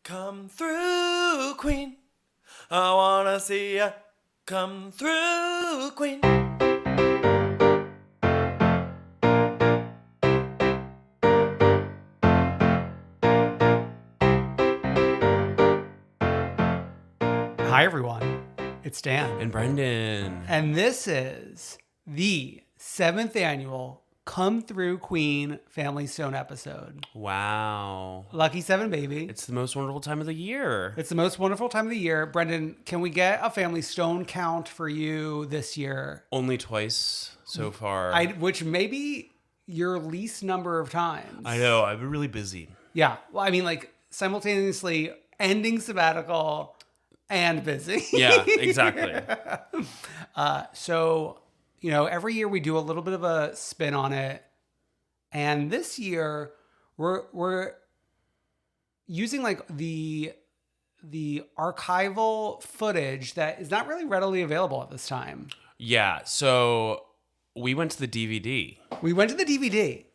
Come through, Queen. I wanna see ya. Come through, Queen. Hi, everyone. It's Dan. And Brendan. And this is the 7th annual Come Through Queen Family Stone episode. Wow. Lucky 7, baby. It's the most wonderful time of the year. It's the most wonderful time of the year. Brendan, can we get a family stone count for you this year? Only twice so far. Which may be your least number of times. I know. I've been really busy. Yeah. Well, I mean, like, simultaneously ending sabbatical and busy. Yeah, exactly. So, you know, every year we do a little bit of a spin on it. And this year we're using like the archival footage that is not really readily available at this time. Yeah. So we went to the DVD. We went to the DVD,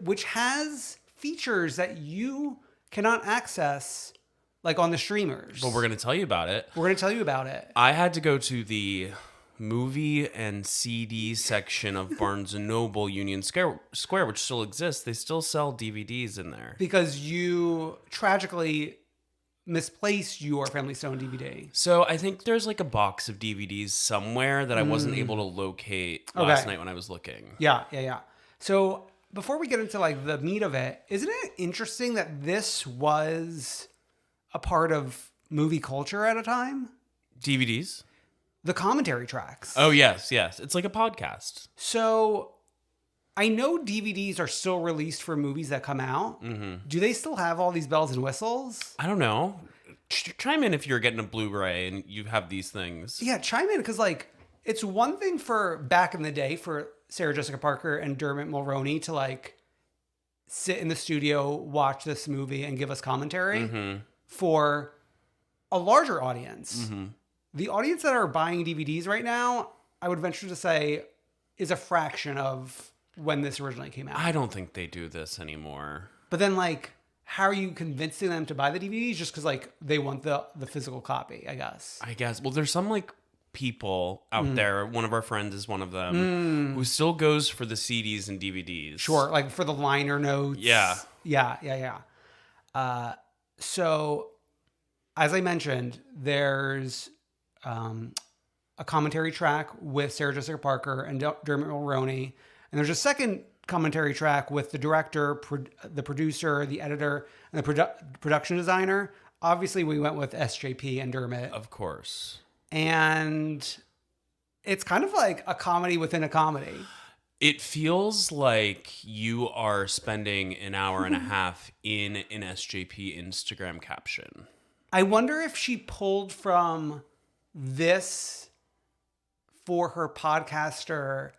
which has features that you cannot access like on the streamers. But we're going to tell you about it. We're going to tell you about it. I had to go to the movie and CD section of Barnes & Noble Union Square, which still exists. They still sell DVDs in there. Because you tragically misplaced your Family Stone DVD. So I think there's like a box of DVDs somewhere that I wasn't able to locate last night when I was looking. Yeah. So before we get into like the meat of it, isn't it interesting that this was a part of movie culture at a time? DVDs? The commentary tracks. Oh, yes. It's like a podcast. So I know DVDs are still released for movies that come out. Mm-hmm. Do they still have all these bells and whistles? I don't know. Chime in if you're getting a Blu-ray and you have these things. Yeah, chime in, because like it's one thing for back in the day for Sarah Jessica Parker and Dermot Mulroney to like sit in the studio, watch this movie, and give us commentary. Mm-hmm. For a larger audience. Mm-hmm. The audience that are buying DVDs right now, I would venture to say, is a fraction of when this originally came out. I don't think they do this anymore. But then, like, how are you convincing them to buy the DVDs? Just because, like, they want the physical copy, I guess. Well, there's some, like, people out there, one of our friends is one of them, who still goes for the CDs and DVDs. Sure, like, for the liner notes. Yeah. So, as I mentioned, there's a commentary track with Sarah Jessica Parker and Dermot Mulroney. And there's a second commentary track with the director, the producer, the editor, and the production designer. Obviously, we went with SJP and Dermot. Of course. And it's kind of like a comedy within a comedy. It feels like you are spending an hour and a half in an SJP Instagram caption. I wonder if she pulled from this for her podcaster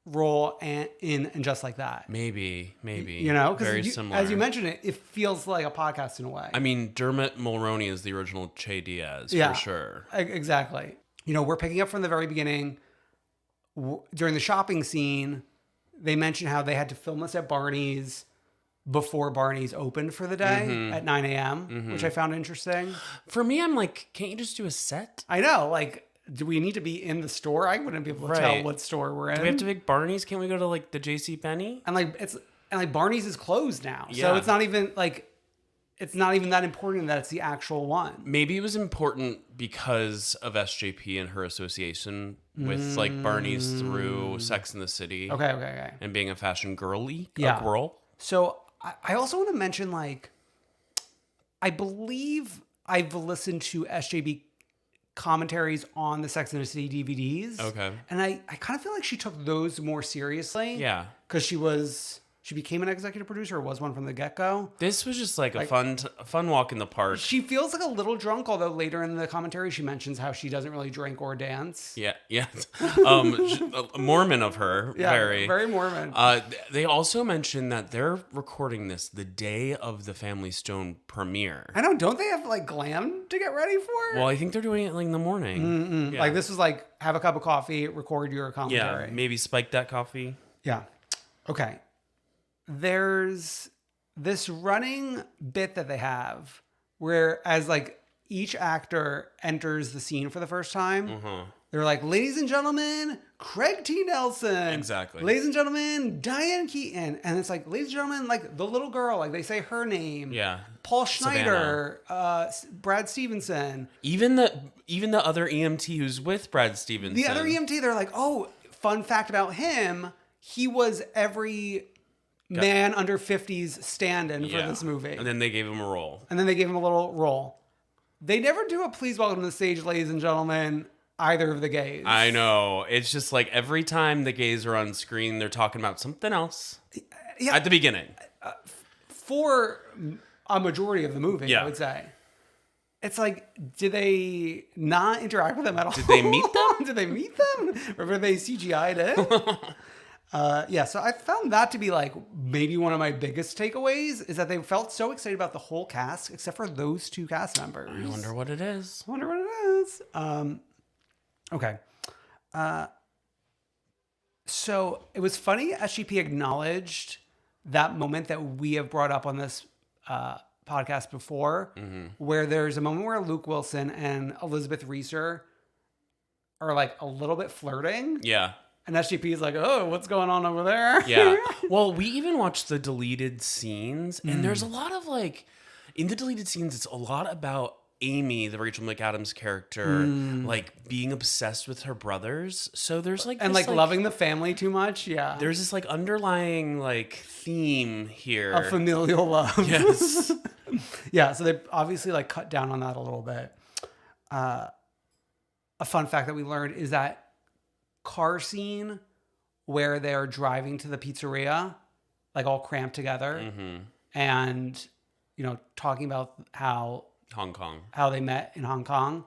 role and Just Like That. Maybe. You know, because similar. As you mentioned it feels like a podcast in a way. I mean, Dermot Mulroney is the original Che Diaz, for sure. Exactly. You know, we're picking up from the very beginning. During the shopping scene, they mentioned how they had to film this at Barney's before Barney's opened for the day at 9 a.m., which I found interesting. For me, I'm like, can't you just do a set? I know. Like, do we need to be in the store? I wouldn't be able to tell what store we're in. Do we have to make Barney's? Can't we go to like the JCPenney? And Barney's is closed now. Yeah. So it's not even that important that it's the actual one. Maybe it was important because of SJP and her association with like Barney's through Sex and the City. Okay. And being a fashion girly, a girl. So I also want to mention, like, I believe I've listened to SJB commentaries on the Sex and the City DVDs. Okay. And I kind of feel like she took those more seriously. Yeah. Because she became an executive producer, or was one from the get-go. This was just like a fun walk in the park. She feels like a little drunk, although later in the commentary she mentions how she doesn't really drink or dance. Yeah. A Mormon of her. Yeah, very Mormon. They also mentioned that they're recording this the day of the Family Stone premiere. I know, don't they have like glam to get ready for? Well, I think they're doing it like in the morning. Yeah. Like this is like, have a cup of coffee, record your commentary. Yeah, maybe spike that coffee. Yeah. Okay. There's this running bit that they have where as like each actor enters the scene for the first time, they're like, ladies and gentlemen, Craig T. Nelson. Exactly. Ladies and gentlemen, Diane Keaton. And it's like, ladies and gentlemen, like the little girl, like they say her name. Yeah. Paul Schneider, Brad Stevenson. Even the other EMT who's with Brad Stevenson. The other EMT, they're like, oh, fun fact about him, he was every man under 50's stand-in for this movie. And then they gave him a role. And then they gave him a little role. They never do a please welcome to the stage, ladies and gentlemen, either of the gays. I know. It's just like every time the gays are on screen, they're talking about something else. Yeah. At the beginning. For a majority of the movie, Yeah. I would say. It's like, did they not interact with them at all? Did they meet them? Did they meet them? Or were they CGI'd in? Yeah, so I found that to be like maybe one of my biggest takeaways is that they felt so excited about the whole cast except for those two cast members. I wonder what it is. Okay. So it was funny SGP acknowledged that moment that we have brought up on this podcast before, where there's a moment where Luke Wilson and Elizabeth Reeser are like a little bit flirting. Yeah. And SGP is like, oh, what's going on over there? Yeah. Well, we even watched the deleted scenes, and there's a lot of like, in the deleted scenes, it's a lot about Amy, the Rachel McAdams character, like being obsessed with her brothers. So there's like, and this, like loving the family too much. Yeah. There's this like underlying like theme here. Of familial love. Yes. Yeah. So they obviously like cut down on that a little bit. A fun fact that we learned is that car scene where they're driving to the pizzeria, like all cramped together, and you know, talking about how they met in Hong Kong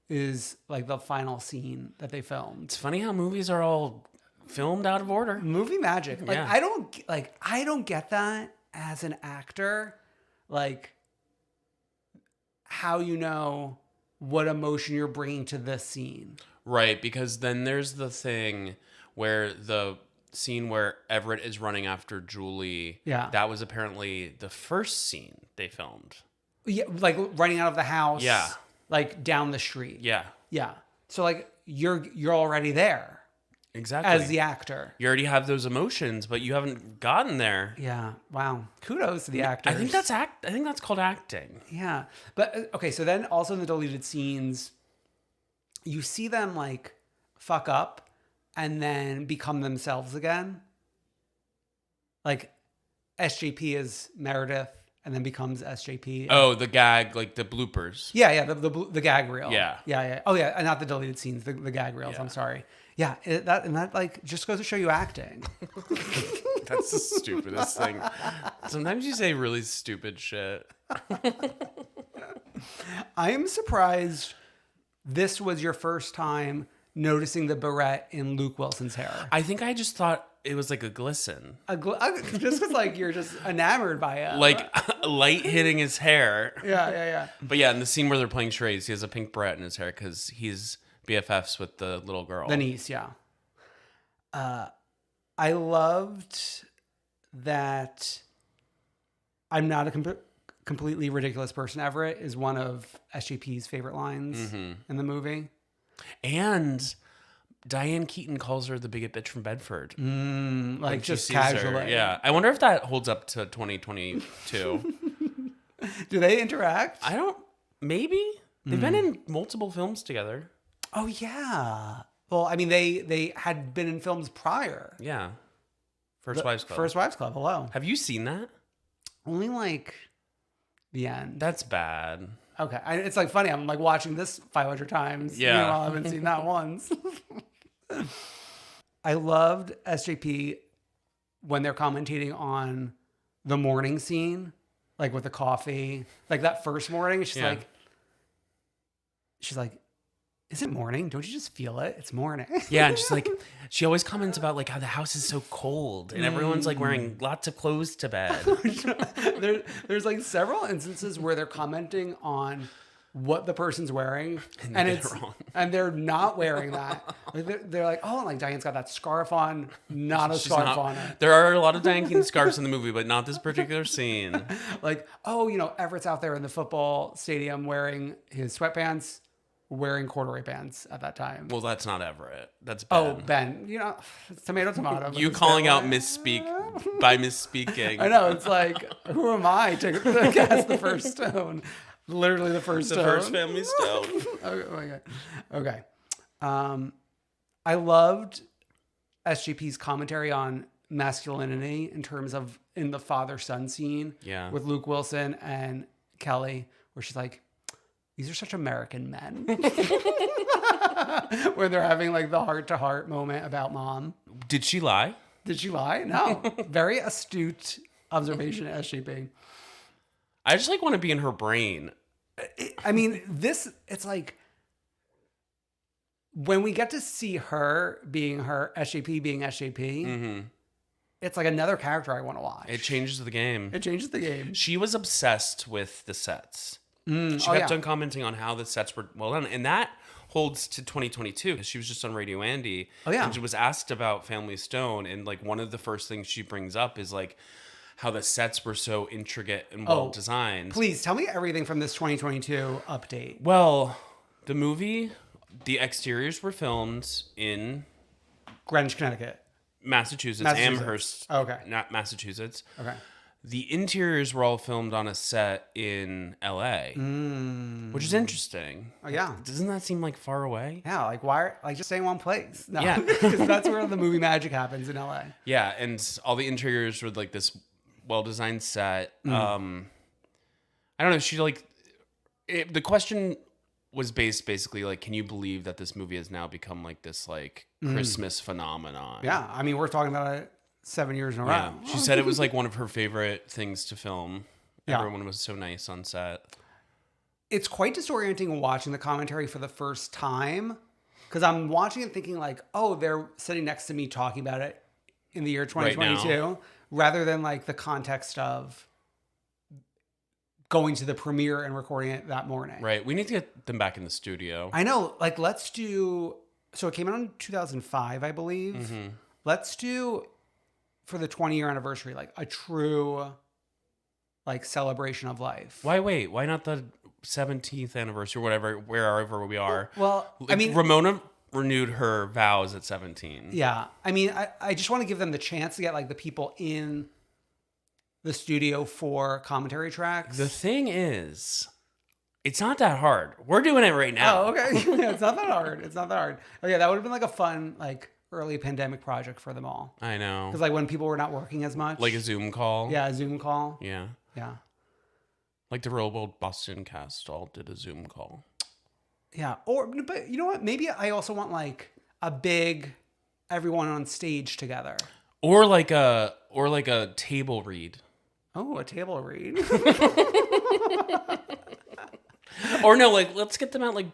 is like the final scene that they filmed. It's funny how movies are all filmed out of order. Movie magic. Like Yeah. I don't get that as an actor. Like how you know what emotion you're bringing to this scene. Right, because then there's the thing where the scene where Everett is running after Julie. Yeah. That was apparently the first scene they filmed. Yeah, like running out of the house. Yeah. Like down the street. Yeah. Yeah. So like you're already there Exactly. as the actor. You already have those emotions, but you haven't gotten there. Yeah. Wow. Kudos to the actors. I think that's called acting. Yeah. But okay, so then also in the deleted scenes, you see them like fuck up and then become themselves again. Like SJP is Meredith and then becomes SJP. Oh, the gag, like the bloopers. Yeah, the gag reel. Yeah. Yeah. Oh yeah, and not the deleted scenes, the gag reels. Yeah. I'm sorry. Yeah, that like just goes to show you acting. That's the stupidest thing. Sometimes you say really stupid shit. I am surprised this was your first time noticing the barrette in Luke Wilson's hair. I think I just thought it was like a glisten. Just because like you're just enamored by it. Like light hitting his hair. Yeah. But yeah, in the scene where they're playing charades, he has a pink barrette in his hair because he's BFFs with the little girl. The niece, yeah. I loved that I'm not a completely ridiculous person. Everett is one of SJP's favorite lines in the movie. And Diane Keaton calls her the bigot bitch from Bedford. Like she just sees her. casually. Yeah. I wonder if that holds up to 2022. Do they interact? Maybe. They've been in multiple films together. Oh, yeah. Well, I mean, they had been in films prior. Yeah. First Wives Club. First Wives Club, hello. Have you seen that? Only like the end. That's bad. Okay. It's like funny. I'm like watching this 500 times. Yeah. Meanwhile, I haven't seen that once. I loved SJP when they're commentating on the morning scene, like with the coffee, like that first morning. She's like, is it morning? Don't you just feel it? It's morning. Yeah, and she's like, she always comments about like how the house is so cold and everyone's like wearing lots of clothes to bed. There's like several instances where they're commenting on what the person's wearing, and they're not wearing that. Like, they're like, oh, like Diane's got that scarf on, not a scarf on her. There are a lot of Diane Keaton scarves in the movie, but not this particular scene. Like, oh, Everett's out there in the football stadium wearing his sweatpants, wearing corduroy pants at that time. Well, that's not Everett. That's Ben. Oh, Ben. It's tomato. You calling out misspeak by misspeaking. I know. It's like, who am I to cast the first stone? Literally the first stone. The first family stone. Okay. I loved SGP's commentary on masculinity in terms of in the father-son scene with Luke Wilson and Kelly, where she's like, these are such American men. Where they're having like the heart-to-heart moment about mom. Did she lie? No. Very astute observation at SGP. I just want to be in her brain. I mean, it's like when we get to see her being her, SJP being SJP, it's like another character I want to watch. It changes the game. She was obsessed with the sets. She kept on commenting on how the sets were well done. And that holds to 2022 because she was just on Radio Andy. Oh, yeah. And she was asked about Family Stone. And like one of the first things she brings up is like how the sets were so intricate and well designed. Please tell me everything from this 2022 update. Well, the movie, the exteriors were filmed in Greenwich, Connecticut. Massachusetts. Amherst. Not Massachusetts. Okay. The interiors were all filmed on a set in LA, which is interesting. Oh, yeah. Doesn't that seem like far away? Yeah, like why? Like just stay in one place. No, yeah, because that's where the movie magic happens in LA. Yeah, and all the interiors were like this well-designed set. I don't know. She the question was basically like, can you believe that this movie has now become like this like Christmas phenomenon? Yeah, I mean, we're talking about it 7 years in a row. Yeah. She said it was like one of her favorite things to film. Yeah. Everyone was so nice on set. It's quite disorienting watching the commentary for the first time because I'm watching it thinking like, oh, they're sitting next to me talking about it in the year 2022 rather than like the context of going to the premiere and recording it that morning. Right. We need to get them back in the studio. I know. Like, let's do... So it came out in 2005, I believe. Mm-hmm. Let's do... for the 20-year anniversary, like a true like celebration of life. Why wait? Why not the 17th anniversary or whatever, wherever we are? Well, like, I mean, Ramona renewed her vows at 17. Yeah. I mean, I just want to give them the chance to get like the people in the studio for commentary tracks. The thing is, it's not that hard. We're doing it right now. Oh, okay. Yeah, it's not that hard. Oh yeah, that would have been like a fun, like early pandemic project for them all. I know. Because like when people were not working as much. Like a Zoom call. Yeah, a Zoom call. Yeah. Yeah. Like the Real World Boston cast all did a Zoom call. Yeah. But you know what? Maybe I also want like a big everyone on stage together. Or like a table read. Oh, a table read. Or no, like let's get them out like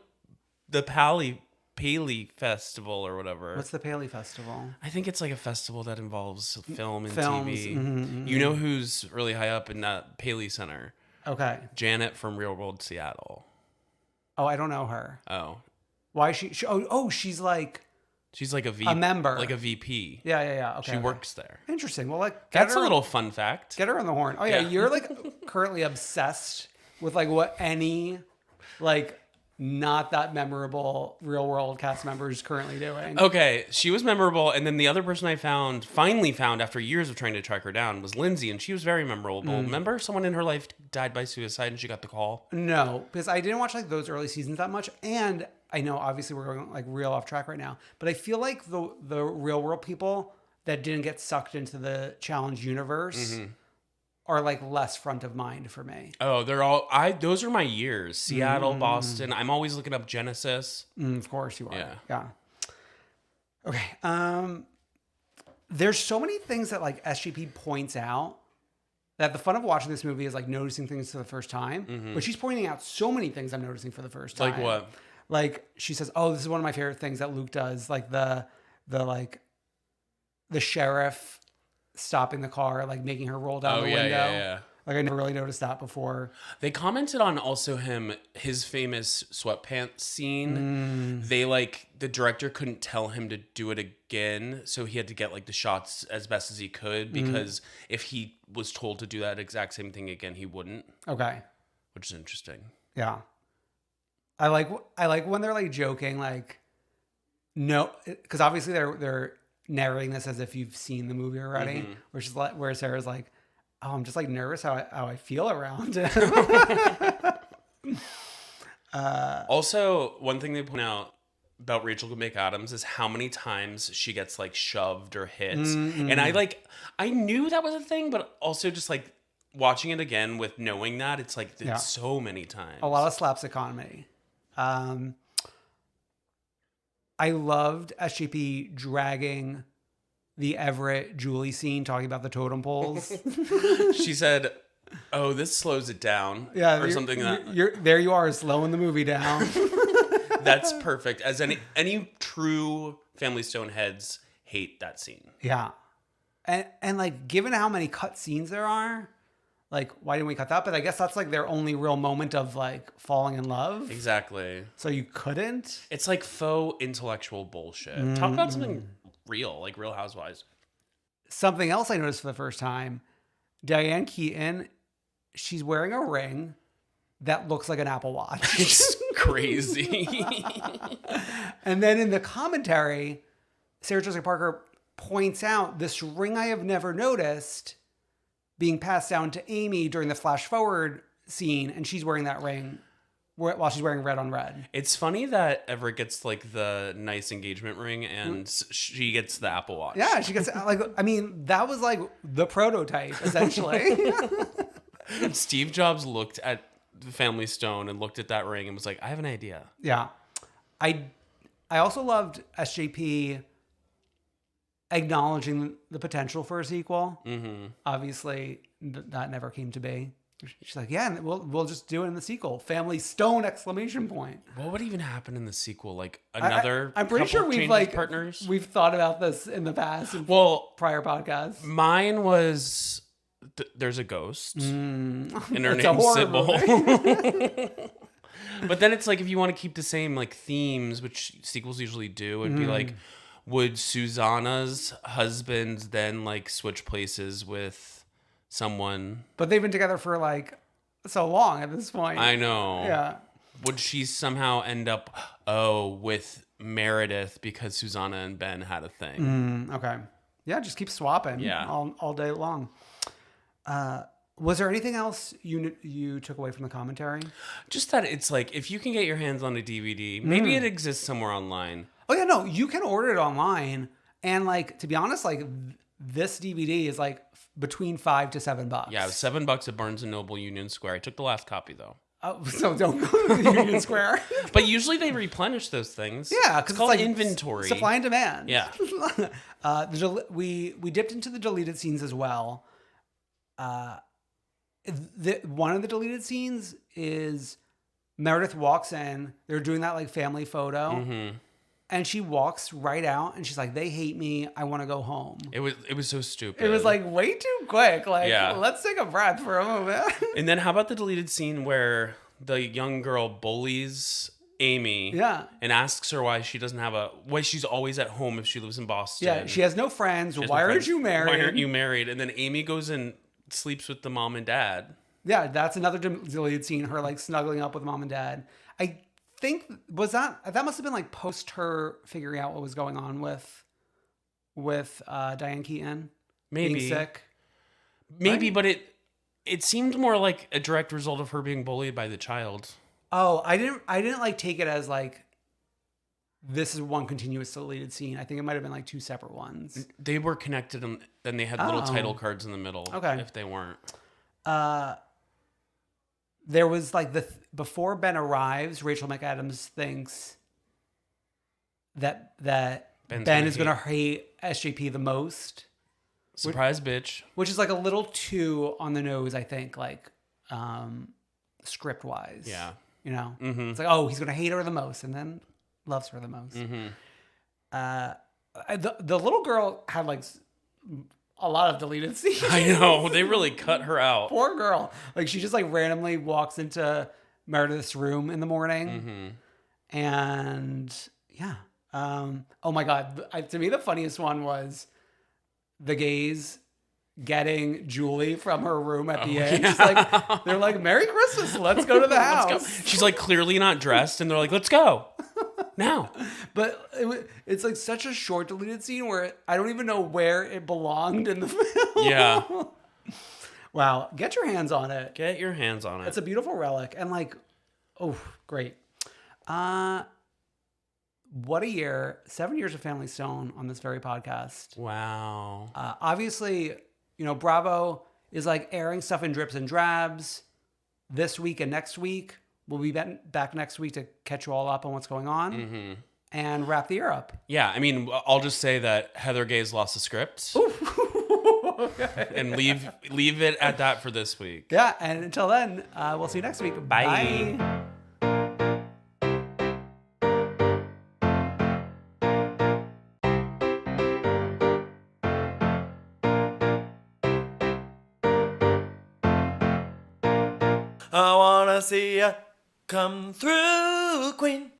the Paley Festival or whatever. What's the Paley Festival? I think it's like a festival that involves film and TV. Mm-hmm. You know who's really high up in that Paley Center? Okay. Janet from Real World Seattle. Oh, I don't know her. Oh. Why is she she's like a member. Like a VP. Yeah. Okay. She works there. Interesting. Well, like that's a little fun fact. Get her on the horn. Oh yeah. You're like currently obsessed with like what any like not that memorable Real World cast member is currently doing. Okay, she was memorable, and then the other person I finally found after years of trying to track her down was Lindsay, and she was very memorable. Remember someone in her life died by suicide and she got the call? No, because I didn't watch like those early seasons that much, and I know obviously we're going like real off track right now, but I feel like the Real World people that didn't get sucked into the challenge universe are like less front of mind for me. Oh, those are my years. Seattle, Boston. I'm always looking up Genesis. Of course you are. Yeah. Okay. There's so many things that like SGP points out that the fun of watching this movie is like noticing things for the first time. But she's pointing out so many things I'm noticing for the first time. Like what? Like she says, oh, this is one of my favorite things that Luke does. Like the sheriff stopping the car, like making her roll down the window. Like I never really noticed that before. They commented on also his famous sweatpants scene. They the director couldn't tell him to do it again, so he had to get like the shots as best as he could because if he was told to do that exact same thing again, he wouldn't. Okay. Which is interesting. Yeah. I like when they're like joking, like no, because obviously they're narrating this as if you've seen the movie already, which is like where Sarah's like, "Oh, I'm just like nervous how I feel around him." Also, one thing they point out about Rachel McAdams is how many times she gets like shoved or hit, and I knew that was a thing, but also just like watching it again with knowing that it's like so many times. A lot of slapstick comedy. I loved SJP dragging the Everett Julie scene, talking about the totem poles. She said, "Oh, this slows it down," or something. There you are, slowing the movie down. That's perfect. As any true Family Stone heads hate that scene. Yeah, and like given how many cut scenes there are. Like, why didn't we cut that? But I guess that's like their only real moment of like falling in love. Exactly. So you couldn't? It's like faux intellectual bullshit. Talk about something real, like Real Housewives. Something else I noticed for the first time, Diane Keaton, she's wearing a ring that looks like an Apple Watch. It's crazy. And then in the commentary, Sarah Jessica Parker points out this ring I have never noticed being passed down to Amy during the flash forward scene, and she's wearing that ring while she's wearing red on red. It's funny that Everett gets like the nice engagement ring and she gets the Apple Watch. Yeah, she gets like, I mean, that was like the prototype essentially. Steve Jobs looked at the Family Stone and looked at that ring and was like, I have an idea. Yeah. I also loved SJP acknowledging the potential for a sequel. Obviously, that never came to be. She's like, yeah, we'll just do it in the sequel. Family Stone ! What would even happen in the sequel? Like another? I'm pretty sure we've like partners. We've thought about this in the past. In prior podcasts. Mine was there's a ghost, and her name's Sybil. But then it's like if you want to keep the same like themes, which sequels usually do, it'd be like, would Susanna's husband then like switch places with someone? But they've been together for like so long at this point. I know. Yeah. Would she somehow end up with Meredith because Susanna and Ben had a thing? Okay. Yeah, just keep swapping. Yeah. All day long. Was there anything else you took away from the commentary? Just that it's like if you can get your hands on a DVD, maybe it exists somewhere online. Oh yeah, no, you can order it online, and like to be honest, like this DVD is like between $5 to $7. Yeah, it was $7 at Barnes and Noble Union Square. I took the last copy though. Oh, so don't go to the Union Square. But usually they replenish those things. Yeah, because it's called like inventory, supply and demand. Yeah. We dipped into the deleted scenes as well. One of the deleted scenes is Meredith walks in. They're doing that like family photo. And she walks right out and she's like, they hate me. I want to go home. It was so stupid. It was like way too quick. Like, yeah. Let's take a breath for a moment. And then how about the deleted scene where the young girl bullies Amy and asks her why she doesn't have why she's always at home if she lives in Boston. Yeah, she has no friends. Why aren't you married? Why aren't you married? And then Amy goes and sleeps with the mom and dad. Yeah, that's another deleted scene. Her like snuggling up with mom and dad. I think that must have been like post her figuring out what was going on with Diane Keaton being sick. Maybe, right? But it seemed more like a direct result of her being bullied by the child. Oh, I didn't like take it as like this is one continuous deleted scene. I think it might have been like two separate ones. They were connected, and then they had little title cards in the middle. Okay, if they weren't. There was like before Ben arrives, Rachel McAdams thinks that Ben is going to hate SJP the most. Surprise, bitch. Which is like a little too on the nose, I think, like script wise. Yeah. You know? Mm-hmm. It's like, oh, he's going to hate her the most and then loves her the most. Mm-hmm. The little girl had like a lot of deleted scenes. I know. They really cut her out. Poor girl. Like, she just like randomly walks into Meredith's room in the morning. And yeah. Oh my God. To me, the funniest one was the gays getting Julie from her room at the end. It's like, they're like, Merry Christmas. Let's go to the house. Let's go. She's like clearly not dressed, and they're like, let's go now. But it's like such a short deleted scene where I don't even know where it belonged in the film. Yeah. Wow. Get your hands on it. Get your hands on it. It's a beautiful relic. And like, oh, great. What a year. 7 years of Family Stone on this very podcast. Wow. Obviously, Bravo is like airing stuff in drips and drabs this week and next week. We'll be back next week to catch you all up on what's going on and wrap the year up. Yeah, I mean, I'll just say that Heather Gay's lost the script. Okay. And leave it at that for this week. Yeah, and until then, we'll see you next week. Bye. Bye. I wanna see ya come through, Queen.